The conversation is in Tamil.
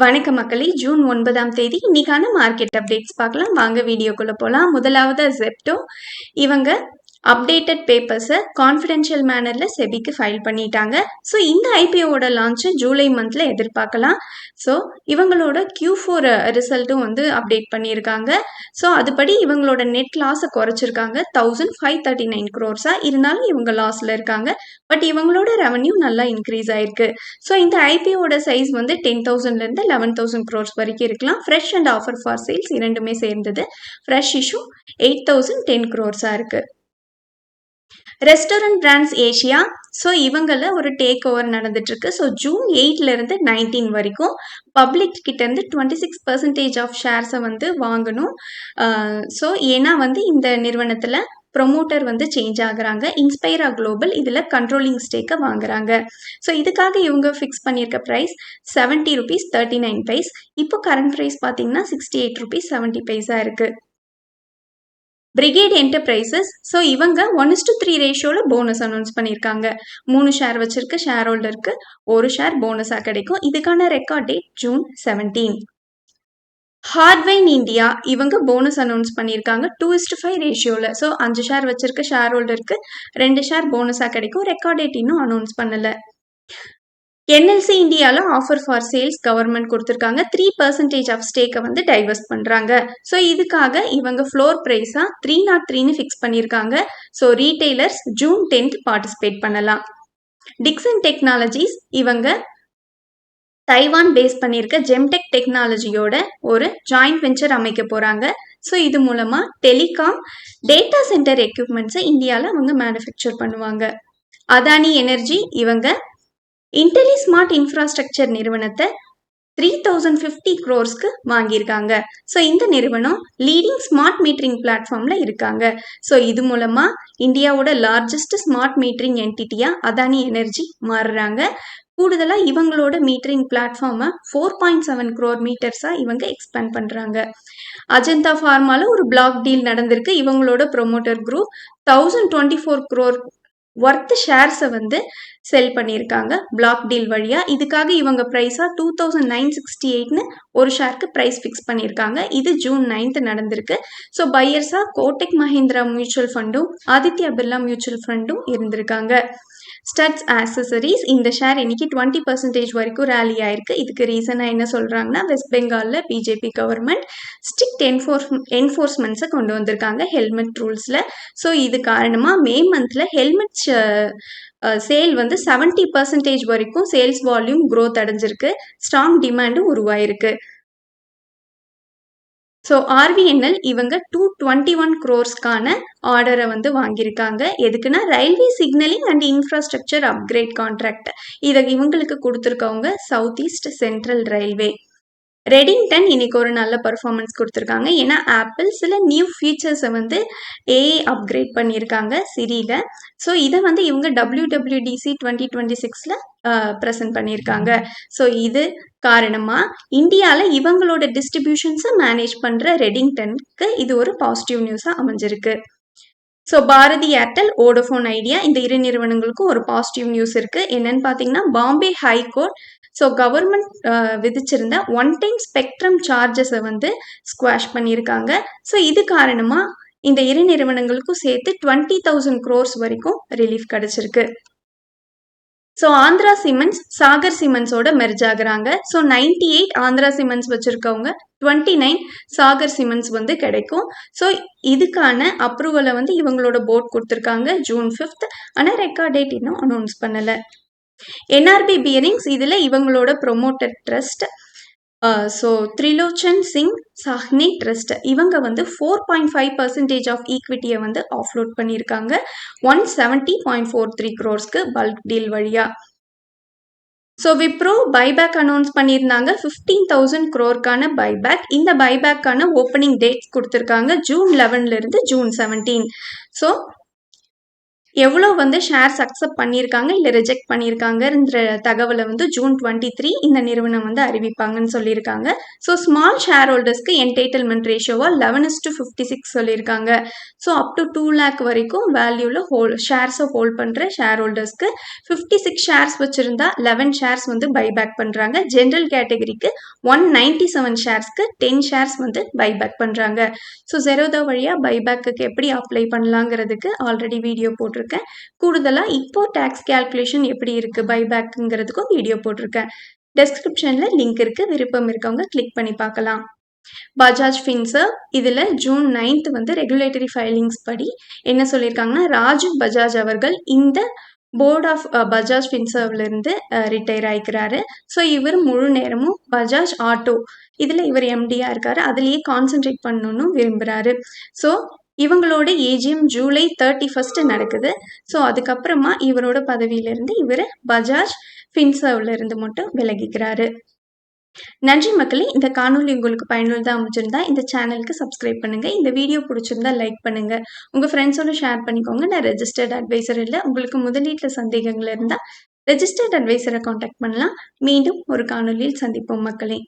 வணக்கம் மக்களே, ஜூன் 9ஆம் தேதி இன்னைக்கான மார்க்கெட் அப்டேட்ஸ் பார்க்கலாம். வாங்க வீடியோக்குள்ள போகலாம். முதலாவது ஜெப்டோ. இவங்க அப்டேட்டட் பேப்பர்ஸை கான்ஃபிடென்ஷியல் மேனரில் செபிக்கு ஃபைல் பண்ணிட்டாங்க. ஸோ இந்த ஐபிஓட லான்ச்சு ஜூலை மந்தில் எதிர்பார்க்கலாம். ஸோ இவங்களோட Q4 ரிசல்ட்டும் வந்து அப்டேட் பண்ணியிருக்காங்க. ஸோ அதுபடி இவங்களோட நெட் லாஸை குறைச்சிருக்காங்க 1539 crores. இருந்தாலும் இவங்க லாஸில் இருக்காங்க. பட் இவங்களோட ரெவன்யூ நல்லா இன்க்ரீஸ் ஆயிருக்கு. ஸோ இந்த ஐபிஓட சைஸ் வந்து 10,000லேருந்து 11,000 crores வரைக்கும் இருக்கலாம். Fresh and offer for sales இரண்டுமே சேர்ந்தது. ஃப்ரெஷ் இஷ்யூ 8,010 crores இருக்கு. Restaurant brands Asia. ஸோ இவங்கள ஒரு டேக் ஓவர் நடந்துட்டு இருக்கு. ஸோ ஜூன் 8லேருந்து 19 வரைக்கும் பப்ளிக் கிட்ட இருந்து 26% ஆஃப் ஷேர்ஸை வந்து வாங்கணும். ஸோ ஏன்னா வந்து இந்த நிறுவனத்தில் ப்ரொமோட்டர் வந்து சேஞ்ச் ஆகுறாங்க. இன்ஸ்பைரா குளோபல் இதில் கண்ட்ரோலிங் ஸ்டேக்கை வாங்குறாங்க. ஸோ இதுக்காக இவங்க ஃபிக்ஸ் பண்ணியிருக்க ப்ரைஸ் ₹70.39. இப்போ கரண்ட் ப்ரைஸ் பார்த்தீங்கன்னா ₹68.70 இருக்கு. Brigade enterprises. ஸோ இவங்க 1:3 ரேஷியோவில் போனஸ் அனௌன்ஸ் பண்ணியிருக்காங்க. 3 ஷேர் வச்சிருக்க ஷேர் ஹோல்டருக்கு 1 ஷேர் போனஸாக கிடைக்கும். இதுக்கான ரெக்கார்ட் டேட் ஜூன் 17. ஹார்ட்வைன் இந்தியா. இவங்க போனஸ் அனௌன்ஸ் பண்ணியிருக்காங்க 2:5 ரேஷியோவில். ஸோ 5 ஷேர் வச்சிருக்க ஷேர் ஹோல்டருக்கு 2 ஷேர் போனஸாக கிடைக்கும். ரெக்கார்ட் டேட் இன்னும் அனௌன்ஸ் பண்ணலை. என்எல்சி இந்தியாவில் ஆஃபர் ஃபார் சேல்ஸ் கவர்மெண்ட் கொடுத்துருக்காங்க. 3% ஆஃப் ஸ்டேக்கை வந்து டைவர்ஸ்ட் பண்ணுறாங்க. ஸோ இதுக்காக இவங்க ஃப்ளோர் ப்ரைஸாக 303ன்னு ஃபிக்ஸ் பண்ணியிருக்காங்க. So retailers June 10th participate பண்ணலாம். Dixon technologies. இவங்க தைவான் பேஸ் பண்ணியிருக்க ஜெம்டெக் டெக்னாலஜியோட ஒரு ஜாயிண்ட் வெஞ்சர் அமைக்க போகிறாங்க. ஸோ இது மூலமாக டெலிகாம் டேட்டா சென்டர் எக்யூப்மெண்ட்ஸை இந்தியாவில் அவங்க மேனுஃபேக்சர் பண்ணுவாங்க. அதானி எனர்ஜி. இவங்க இன்டெலிஸ்மார்ட் இன்ஃப்ராஸ்ட்ரக்சர் நிறுவனத்தை 3,050 crores வாங்கியிருக்காங்க. ஸோ இந்த நிறுவனம் லீடிங் ஸ்மார்ட் மீட்டரிங் பிளாட்ஃபார்மில் இருக்காங்க. ஸோ இது மூலமாக இந்தியாவோட லார்ஜஸ்ட் ஸ்மார்ட் மீட்டரிங் என்டிட்டியா அதானி எனர்ஜி மாறுறாங்க. கூடுதலாக இவங்களோட மீட்டரிங் பிளாட்ஃபார்மை 4.7 crore மீட்டர்ஸாக இவங்க எக்ஸ்பேண்ட் பண்ணுறாங்க. அஜந்தா ஃபார்மாவில் ஒரு பிளாக் டீல் நடந்திருக்கு. இவங்களோட ப்ரொமோட்டர் குரூப் 1,024 crore ஒர்த் ஷேர்ஸை வந்து செல் பண்ணியிருக்காங்க பிளாக் டீல் வழியாக. இதுக்காக இவங்க ப்ரைஸாக 2,968ன்னு ஒரு ஷேருக்கு ப்ரைஸ் ஃபிக்ஸ் பண்ணியிருக்காங்க. இது ஜூன் 9th நடந்திருக்கு. ஸோ பையர்ஸாக கோட்டக் மஹிந்திரா மியூச்சுவல் ஃபண்டும் ஆதித்யா பிர்லா மியூச்சுவல் ஃபண்டும் இருந்திருக்காங்க. Studds accessories. இந்த ஷேர் இன்னைக்கு 20% வரைக்கும் ரேலி ஆயிருக்கு. இதுக்கு ரீசனாக என்ன சொல்கிறாங்கன்னா, வெஸ்ட் பெங்காலில் பிஜேபி கவர்மெண்ட் ஸ்ட்ரிக்ட் என்ஃபோர்ஸ்மெண்ட்ஸை கொண்டு வந்திருக்காங்க ஹெல்மெட் ரூல்ஸில். ஸோ இது காரணமாக மே மந்தில் ஹெல்மெட் சேல் வந்து 70% வரைக்கும் சேல்ஸ் வால்யூம் க்ரோத் அடைஞ்சிருக்கு. ஸ்ட்ராங் டிமாண்டும் உருவாயிருக்கு. ஸோ ஆர்விஎன்எல் இவங்க 221 crores ஆர்டரை வந்து வாங்கியிருக்காங்க. எதுக்குன்னா railway signalling and infrastructure upgrade contract. இதை இவங்களுக்கு கொடுத்துருக்கவங்க south east central railway. Redington இன்னைக்கு ஒரு நல்ல பர்ஃபார்மன்ஸ் கொடுத்துருக்காங்க. ஏன்னா ஆப்பிள் சில நியூ ஃபீச்சர்ஸை வந்து ஏஐ அப்கிரேட் பண்ணியிருக்காங்க சிரியில். ஸோ இதை வந்து இவங்க WWDC 2026 ப்ரெசென்ட் பண்ணியிருக்காங்க. ஸோ இது காரணமாக இந்தியாவில் இவங்களோட டிஸ்ட்ரிபியூஷன்ஸை மேனேஜ் பண்ணுற ரெடிங்டனுக்கு இது ஒரு பாசிட்டிவ் நியூஸாக அமைஞ்சிருக்கு. So Bharti Airtel Vodafone Idea இந்த இரு நிறுவனங்களுக்கும் ஒரு பாசிட்டிவ் நியூஸ் இருக்குது. என்னன்னு பார்த்தீங்கன்னா, பாம்பே ஹைகோர்ட் ஸோ கவர்மெண்ட் விதிச்சிருந்த ஒன் டைம் ஸ்பெக்ட்ரம் சார்ஜஸை வந்து ஸ்குவாஷ் பண்ணியிருக்காங்க. ஸோ இது காரணமாக இந்த இரு நிறுவனங்களுக்கும் சேர்த்து 20,000 crores வரைக்கும் ரிலீஃப் கிடைச்சிருக்கு. ஸோ ஆந்திரா சிமெண்ட்ஸ் சாகர் சிமெண்ட்ஸோட மெர்ஜ் ஆகுறாங்க. ஸோ 98 ஆந்திரா சிமெண்ட்ஸ் வச்சுருக்கவங்க 29 சாகர் சிமெண்ட்ஸ் வந்து கிடைக்கும். ஸோ இதுக்கான அப்ரூவலை வந்து இவங்களோட போர்ட் கொடுத்துருக்காங்க ஜூன் 5th. ஆனால் ரெக்கார்ட் டேட் இன்னும் அனௌன்ஸ் பண்ணலை. என்ஆர்பி பியரிங்ஸ் இதில் இவங்களோட promoter trust so Trilochan Singh Sawhney trust இவங்க வந்து 4.5% ஆஃப் ஈக்விட்டியை வந்து ஆஃப்லோட் பண்ணியிருக்காங்க 170.43 crores பல்க் டீல் வழியா. ஸோ விப்ரோ பைபேக் அனௌன்ஸ் பண்ணியிருந்தாங்க 15,000 crore பைபேக். இந்த பைபேக்கான ஓப்பனிங் டேட்ஸ் கொடுத்துருக்காங்க ஜூன் 11லேருந்து ஜூன் 17. ஸோ எவ்வளோ வந்து ஷேர்ஸ் அக்செப்ட் பண்ணியிருக்காங்க இல்லை ரிஜெக்ட் பண்ணியிருக்காங்கன்ற தகவலை வந்து ஜூன் 23 இந்த நிறுவனம் வந்து அறிவிப்பாங்கன்னு சொல்லியிருக்காங்க. ஸோ ஸ்மால் ஷேர் ஹோல்டர்ஸ்க்கு என்டைட்டில்மெண்ட் ரேஷியோவா 11:56 சொல்லியிருக்காங்க. ஸோ அப் டு 2 lakh வரைக்கும் வேல்யூவில் ஷேர்ஸை ஹோல்ட் பண்ணுற ஷேர் ஹோல்டர்ஸ்க்கு 56 ஷேர்ஸ் வச்சுருந்தா 11 ஷேர்ஸ் வந்து பைபேக் பண்ணுறாங்க. ஜென்ரல் கேட்டகரிக்கு 197 ஷேர்ஸ்க்கு 10 ஷேர்ஸ் வந்து பைபேக் பண்ணுறாங்க. ஸோ ஜெரோதா வழியாக பைபேக்கு எப்படி அப்ளை பண்ணலாங்கிறதுக்கு ஆல்ரெடி வீடியோ போட்டிருக்கேன். கூடுதலாக இப்போ டேக்ஸ் கேல்குலேஷன் எப்படி இருக்குது பைபேக்குங்கிறதுக்கும் வீடியோ போட்டிருக்கேன். டெஸ்கிரிப்ஷனில் லிங்க் இருக்குது, விருப்பம் இருக்கவங்க கிளிக் பண்ணி பார்க்கலாம். பஜாஜ் ஃபின்சர்வ் இதில் ஜூன் 9 வந்து ரெகுலேட்டரி ஃபைலிங்ஸ் படி என்ன சொல்லியிருக்காங்கன்னா, ராஜீவ் பஜாஜ் அவர்கள் இந்த போர்ட் ஆஃப் பஜாஜ் ஃபின்சர்வ்லேருந்து ரிட்டையர் ஆகிக்கிறாரு. ஸோ இவர் முழு நேரமும் பஜாஜ் ஆட்டோ இதில் இவர் எம்டியாக இருக்காரு, அதுலேயே கான்சென்ட்ரேட் பண்ணணும்னு விரும்புகிறாரு. ஸோ இவங்களோட ஏஜிஎம் ஜூலை 31 நடக்குது. ஸோ அதுக்கப்புறமா இவரோட பதவியிலிருந்து இவர் பஜாஜ் ஃபின்சர்வ்ல இருந்து மட்டும் விலகிக்கிறாரு. நன்றி மக்களே. இந்த காணொலி உங்களுக்கு பயனுள்ளதாக அமைச்சிருந்தா இந்த சேனலுக்கு சப்ஸ்கிரைப் பண்ணுங்க. இந்த வீடியோ பிடிச்சிருந்தா லைக் பண்ணுங்க. உங்க ஃப்ரெண்ட்ஸோட ஷேர் பண்ணிக்கோங்க. நான் ரெஜிஸ்டர்ட் அட்வைசர் இல்லை. உங்களுக்கு முதலீட்டில் சந்தேகங்கள் இருந்தால் ரெஜிஸ்டர்ட் அட்வைசரை காண்டாக்ட் பண்ணலாம். மீண்டும் ஒரு காணொலியில் சந்திப்போம் மக்களே.